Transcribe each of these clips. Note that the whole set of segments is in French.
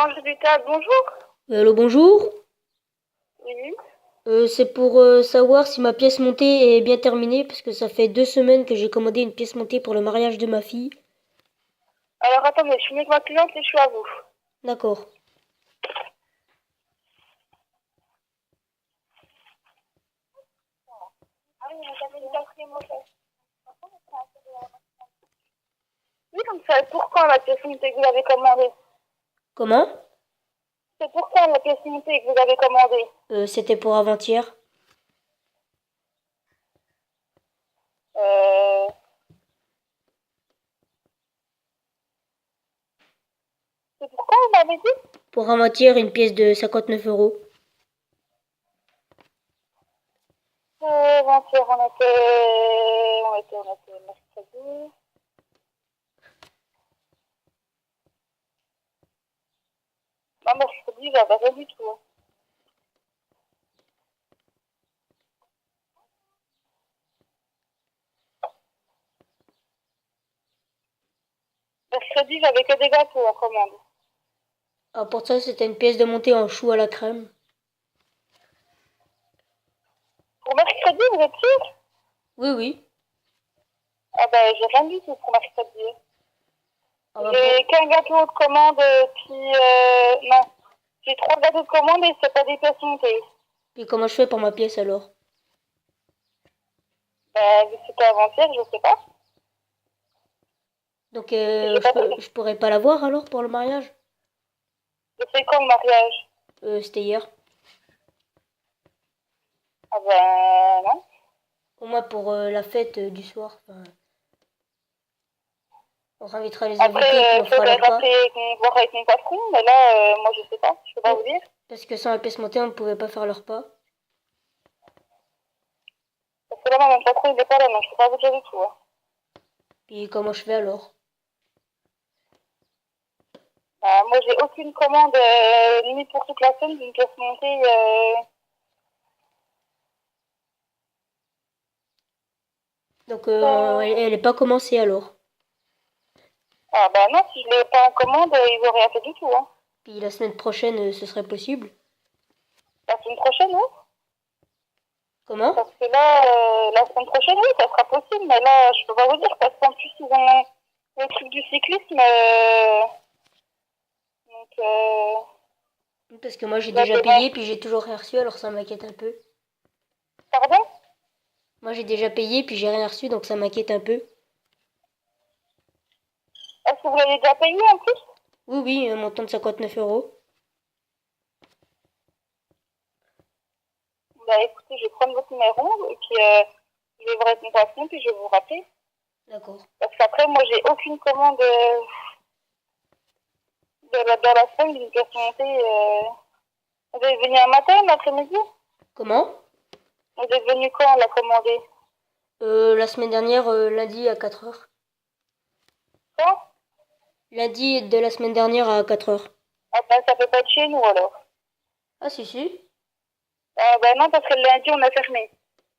Boulangerie du Théâtre, bonjour. Allô, bonjour. Oui. C'est pour savoir si ma pièce montée est bien terminée, parce que ça fait 2 semaines que j'ai commandé une pièce montée pour le mariage de ma fille. Alors attendez, je suis avec ma cliente et je suis à vous. D'accord. Ah oui, vous avez une quatrième montée. Oui, comme ça, pourquoi la pièce montée que vous avez commandée? Comment? C'est pourquoi la pièce montée que vous avez commandée? C'était pour avant-hier. Euh... C'est pourquoi vous m'avez dit? Pour avant-hier, une pièce de 59 euros. Avant-hier, on était mercredi. Non, mercredi, j'avais rien du tout. Mercredi, j'avais que des gâteaux en commande. Ah, pour ça, c'était une pièce de montée en chou à la crème. Pour mercredi, vous êtes sûr? Oui, oui. Ah ben, j'ai rien du tout pour mercredi. Ah bah J'ai qu'un gâteau de commande, puis non. J'ai 3 gâteaux de commande et c'est pas des pièces montées. puis comment je fais pour ma pièce alors? Vu que c'était avant-hier, je sais pas. Donc, J'ai pas de... je pourrais pas la voir alors pour le mariage? C'est quand le mariage? C'était hier. Ah ben non. Au moins pour la fête du soir. Enfin, on invitera les Après, invités puis on fera faudrait la part. rappeler, voir avec mon patron, mais là, moi je sais pas, je peux pas vous Oh, dire. parce que sans la pièce montée, on ne pouvait pas faire le repas. Parce que là, mon patron il est pas là, donc je peux pas vous dire du tout. Hein. Puis comment je fais alors? Moi j'ai aucune commande, limite pour toute la semaine, d'une pièce montée. Donc elle est pas commencée alors. Ah ben non, si je l'ai pas en commande, ils auraient rien fait du tout. Hein. Puis la semaine prochaine, ce serait possible. La semaine prochaine, oui. Comment? Parce que là, la semaine prochaine, oui, ça sera possible, mais là, je peux pas vous dire, parce qu'en plus, ils ont le truc du cyclisme, donc, Parce que moi j'ai la déjà demande. payé puis j'ai toujours rien reçu alors ça m'inquiète un peu. Pardon? Moi j'ai déjà payé puis j'ai rien reçu donc ça m'inquiète un peu. Est-ce que vous l'avez déjà payé en plus? Oui, oui, un montant de 59 euros. Bah écoutez, je vais prendre votre numéro, et puis je vais vous répondre à puis je vais vous rappeler. D'accord. Parce qu'après, moi, j'ai aucune commande dans la semaine d'une pièce montée. Vous êtes venu un matin, un après-midi? Comment? Vous êtes venu quand la commander? La semaine dernière, lundi à 4 heures. Quand? Lundi de la semaine dernière à 4 heures. Ah ben, ça peut pas être chez nous alors. Ah si si. Ah ben non, parce que le lundi, on a fermé.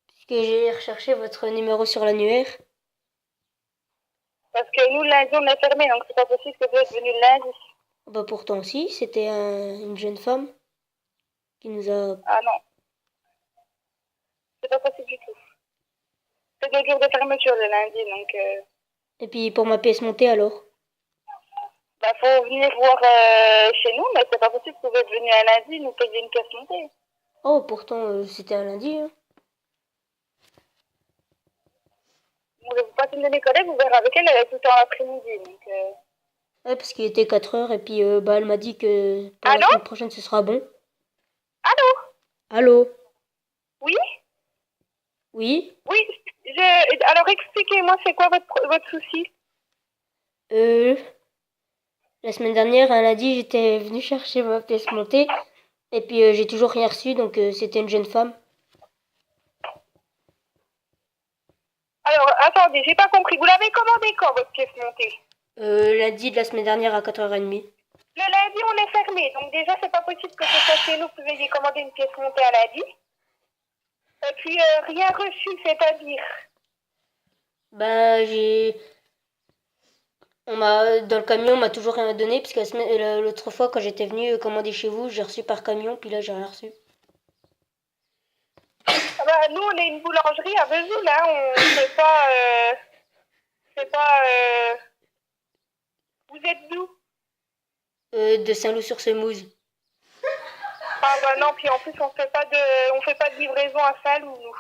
Puisque j'ai recherché votre numéro sur l'annuaire. Parce que nous, lundi, on est fermé, donc c'est pas possible que vous êtes venu le lundi. Bah pourtant si, c'était une jeune femme qui nous a... Ah non, c'est pas possible du tout. C'est 2 jours de fermeture le lundi, donc Et puis pour ma pièce montée alors? bah faut venir voir chez nous, mais c'est pas possible que vous êtes venu un lundi nous payer une pièce montée. Oh pourtant c'était un lundi, hein. Vous passez une de mes collègues, vous verrez avec elle, elle est tout le temps l'après-midi, donc Ouais, parce qu'il était 4 heures et puis bah elle m'a dit que pour la Allô? semaine prochaine ce sera bon. Allô? Allô? Oui? Oui? Oui, alors expliquez-moi, c'est quoi votre souci? Euh, la semaine dernière, un lundi, j'étais venue chercher ma pièce montée et puis j'ai toujours rien reçu donc c'était une jeune femme. Alors, attendez, j'ai pas compris. Vous l'avez commandé quand, votre pièce montée? Lundi de la semaine dernière à 4h30. Le lundi, on est fermé, donc déjà, c'est pas possible que ce soit chez nous que vous ayez commandé une pièce montée un lundi. Et puis, rien reçu, c'est-à-dire. Bah Dans le camion, on m'a toujours rien donné, parce que l'autre fois, quand j'étais venue commander chez vous, j'ai reçu par camion, puis là, j'ai rien reçu. Ah bah, nous, on est une boulangerie à Vesoul, hein. On fait pas... c'est pas... Vous êtes d'où? De Saint-Loup-sur-Semouse. Ah bah non, puis en plus, on fait pas de livraison à Saint-Loup, nous.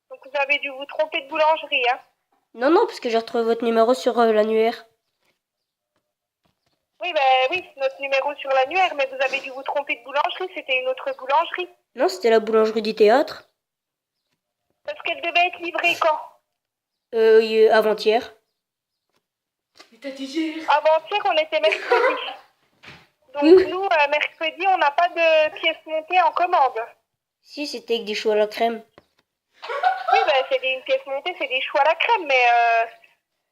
Donc vous avez dû vous tromper de boulangerie, hein. Non, non, parce que j'ai retrouvé votre numéro sur l'annuaire. Oui, bah oui, notre numéro sur l'annuaire, mais vous avez dû vous tromper de boulangerie, c'était une autre boulangerie. Non, c'était la boulangerie du théâtre. Parce qu'elle devait être livrée quand? Avant-hier. Avant-hier, on était mercredi. Donc Oui. nous, mercredi, on n'a pas de pièces montées en commande. Si, c'était avec des choux à la crème. Oui, bah c'est une pièce montée, c'est des choux à la crème, mais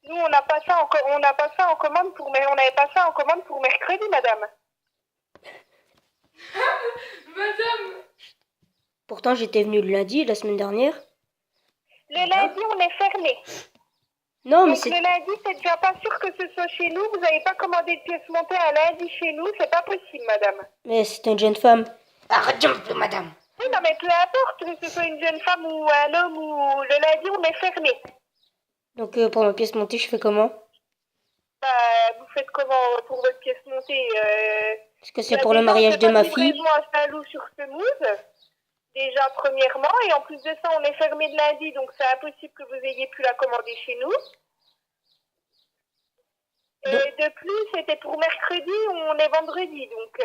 nous, on n'a pas ça en commande on n'avait pas ça en commande pour mercredi, madame. Madame. Pourtant, j'étais venue le lundi, la semaine dernière. Le lundi, on est fermé. Non, mais Donc c'est... le lundi, c'est déjà pas sûr que ce soit chez nous. Vous n'avez pas commandé de pièces montées un lundi chez nous, c'est pas possible, madame. Mais c'est une jeune femme. Arrête un peu, madame. Oui, non, mais peu importe que ce soit une jeune femme ou un homme ou le lundi, on est fermé. Donc, pour ma pièce montée, je fais comment? Bah, vous faites comment pour votre pièce montée Parce que c'est pour le mariage de ma fille. livraison à Saint-Loup-sur-Semouse, déjà premièrement, et en plus de ça, on est fermé le lundi, donc c'est impossible que vous ayez pu la commander chez nous. Et de plus, c'était pour mercredi, on est vendredi, donc...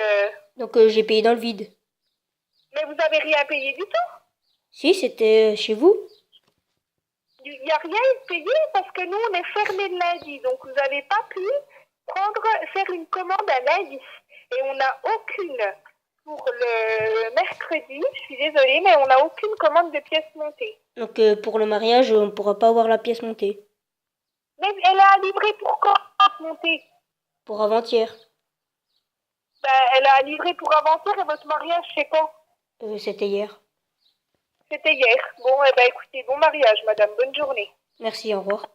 Donc, j'ai payé dans le vide. Mais vous avez rien payé du tout. Si, c'était chez vous. Il n'y a rien à payer parce que nous, on est fermé le lundi, donc vous n'avez pas pu faire une commande un lundi. Et on n'a aucune, pour le mercredi, je suis désolée, mais on n'a aucune commande de pièces montées. Donc, pour le mariage, on ne pourra pas avoir la pièce montée. Mais elle a livré pour quand, la pièce montée? Pour avant-hier. Ben, elle a livré pour avant-hier et votre mariage, c'est quand? C'était hier. C'était hier. Bon, eh ben, écoutez, bon mariage, madame. Bonne journée. Merci, au revoir.